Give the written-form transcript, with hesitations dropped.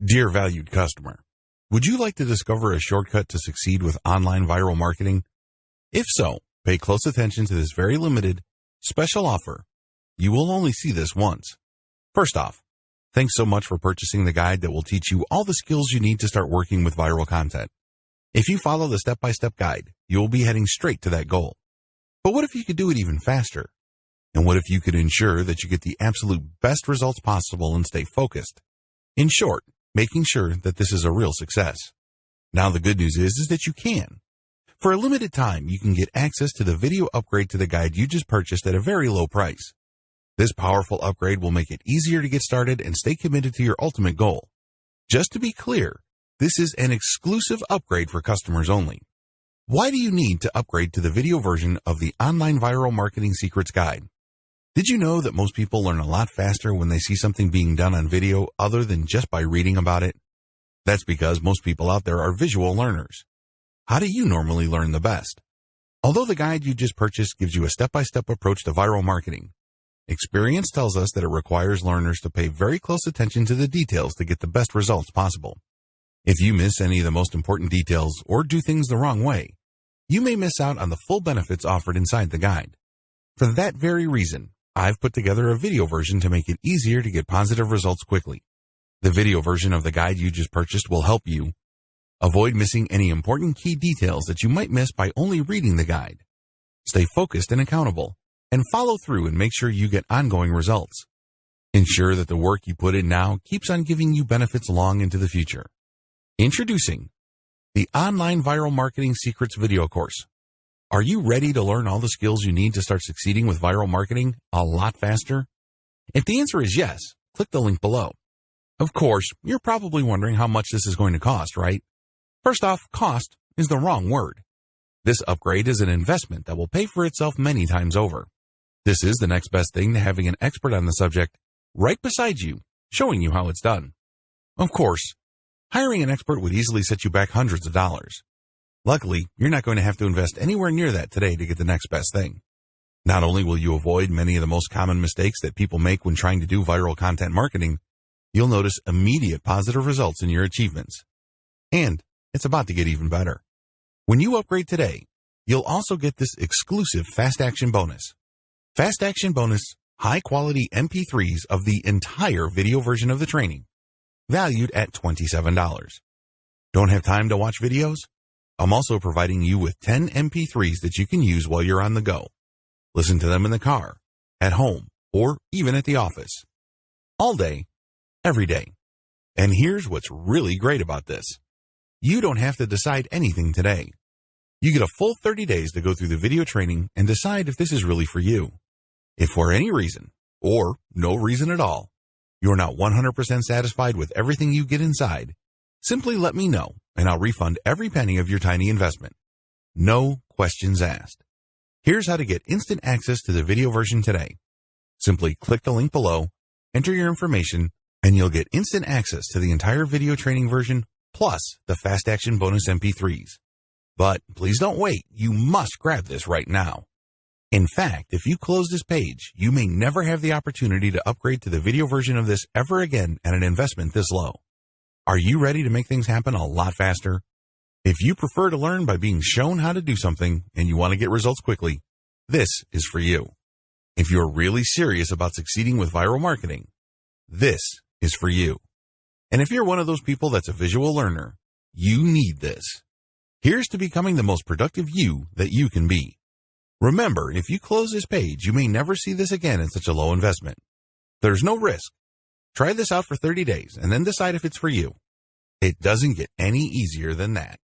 Dear valued customer, would you like to discover a shortcut to succeed with online viral marketing? If so, pay close attention to this very limited, special offer. You will only see this once. First off, thanks so much for purchasing the guide that will teach you all the skills you need to start working with viral content. If you follow the step-by-step guide, you will be heading straight to that goal. But what if you could do it even faster? And what if you could ensure that you get the absolute best results possible and stay focused? In short, making sure that this is a real success. Now the good news is that you can. For a limited time, you can get access to the video upgrade to the guide you just purchased at a very low price. This powerful upgrade will make it easier to get started and stay committed to your ultimate goal. Just to be clear, this is an exclusive upgrade for customers only. Why do you need to upgrade to the video version of the Online Viral Marketing Secrets Guide? Did you know that most people learn a lot faster when they see something being done on video other than just by reading about it? That's because most people out there are visual learners. How do you normally learn the best? Although the guide you just purchased gives you a step-by-step approach to viral marketing, experience tells us that it requires learners to pay very close attention to the details to get the best results possible. If you miss any of the most important details or do things the wrong way, you may miss out on the full benefits offered inside the guide. For that very reason, I've put together a video version to make it easier to get positive results quickly. The video version of the guide you just purchased will help you avoid missing any important key details that you might miss by only reading the guide. Stay focused and accountable, and follow through and make sure you get ongoing results. Ensure that the work you put in now keeps on giving you benefits long into the future. Introducing the Online Viral Marketing Secrets video course. Are you ready to learn all the skills you need to start succeeding with viral marketing a lot faster? If the answer is yes, click the link below. Of course, you're probably wondering how much this is going to cost, right? First off, cost is the wrong word. This upgrade is an investment that will pay for itself many times over. This is the next best thing to having an expert on the subject right beside you, showing you how it's done. Of course, hiring an expert would easily set you back hundreds of dollars. Luckily, you're not going to have to invest anywhere near that today to get the next best thing. Not only will you avoid many of the most common mistakes that people make when trying to do viral content marketing, you'll notice immediate positive results in your achievements. And it's about to get even better. When you upgrade today, you'll also get this exclusive Fast Action bonus. Fast Action bonus, high-quality MP3s of the entire video version of the training, valued at $27. Don't have time to watch videos? I'm also providing you with 10 MP3s that you can use while you're on the go. Listen to them in the car, at home, or even at the office. All day, every day. And here's what's really great about this. You don't have to decide anything today. You get a full 30 days to go through the video training and decide if this is really for you. If for any reason, or no reason at all, you're not 100% satisfied with everything you get inside, simply let me know and I'll refund every penny of your tiny investment. No questions asked. Here's how to get instant access to the video version today. Simply click the link below, enter your information, and you'll get instant access to the entire video training version plus the Fast Action bonus MP3s. But please don't wait. You must grab this right now. In fact, if you close this page, you may never have the opportunity to upgrade to the video version of this ever again at an investment this low. Are you ready to make things happen a lot faster? If you prefer to learn by being shown how to do something and you want to get results quickly, this is for you. If you're really serious about succeeding with viral marketing, this is for you. And if you're one of those people that's a visual learner, you need this. Here's to becoming the most productive you that you can be. Remember, if you close this page, you may never see this again at such a low investment. There's no risk. Try this out for 30 days and then decide if it's for you. It doesn't get any easier than that.